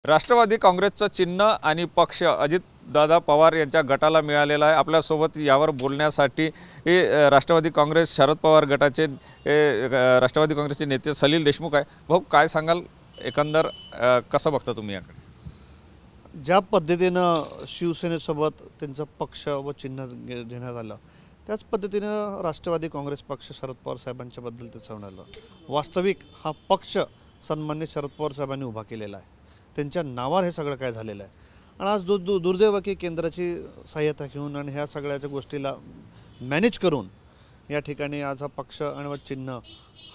राष्ट्रवादी काँग्रेसचं चिन्ह आणि पक्ष अजितदादा पवार यांच्या गटाला मिळालेला आहे। आपल्यासोबत यावर बोलण्यासाठी राष्ट्रवादी काँग्रेस शरद पवार गटाचे राष्ट्रवादी काँग्रेसचे नेते सलील देशमुख आहे। भाऊ, काय सांगाल, एकंदर कसं बघता तुम्ही याकडे? ज्या पद्धतीनं शिवसेनेसोबत त्यांचं पक्ष व चिन्ह घेण्यात आलं, त्याच पद्धतीनं राष्ट्रवादी काँग्रेस पक्ष शरद पवार साहेबांच्या बद्दल त्याचं म्हणालं। वास्तविक हा पक्ष सन्मान्य शरद पवार साहेबांनी उभा केलेला आहे, त्यांच्या नावावर हे सगळं काय झालेलं आहे। आणि आज दुर्दैव की केंद्राची सहाय्यता घेऊन आणि ह्या सगळ्याच्या गोष्टीला मॅनेज करून या ठिकाणी आज हा पक्ष आणि चिन्ह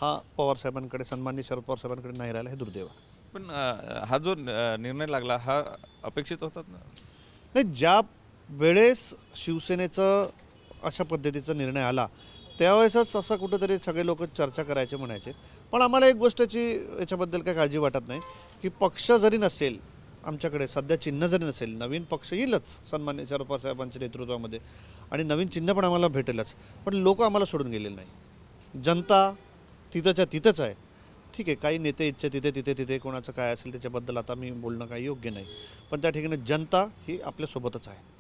हा पवार साहेबांकडे, सन्मान्य शरद पवार साहेबांकडे नाही राहिला, हे दुर्दैव आहे। पण हा जो निर्णय लागला हा अपेक्षित होता ना? नाही, ज्या वेळेस शिवसेनेचं अशा पद्धतीचा निर्णय आला त्यावेळेसच असं कुठंतरी सगळे लोक चर्चा करायचे म्हणायचे। पण आम्हाला एक गोष्टीची याच्याबद्दल काही काळजी वाटत नाही की पक्ष जरी नसेल आमच्याकडे, सध्या चिन्ह जरी नसेल, नवीन पक्ष येईलच सन्मान्य शरद पवार साहेबांच्या नेतृत्वामध्ये आणि नवीन चिन्ह पण आम्हाला भेटेलच। पण लोक आम्हाला सोडून गेलेले नाही, जनता तिथंच्या तिथंच आहे। ठीक आहे, काही नेते इच्छा तिथे कोणाचं काय असेल त्याच्याबद्दल आता मी बोलणं काही योग्य नाही, पण त्या ठिकाणी जनता ही आपल्यासोबतच आहे।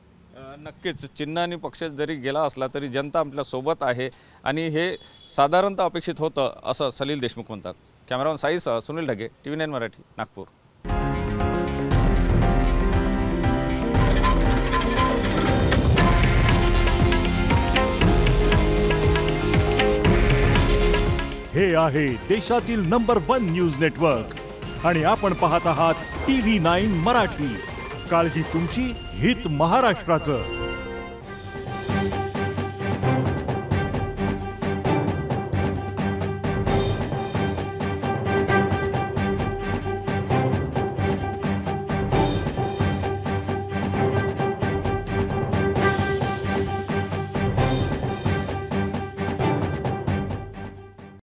नक्कीच चिन्ह आणि पक्ष जरी गेला असला तरी जनता आपल्या सोबत आहे आणि हे साधारणतः अपेक्षित होतं, असं सलील देशमुख म्हणतात। कॅमेरामन साईसह सुनील ढगे, TV9 मराठी, नागपूर। हे आहे देशातील नंबर 1 न्यूज नेटवर्क आणि आपण पाहत आहात TV9 मराठी। काळजी तुमची, हित महाराष्ट्राचं।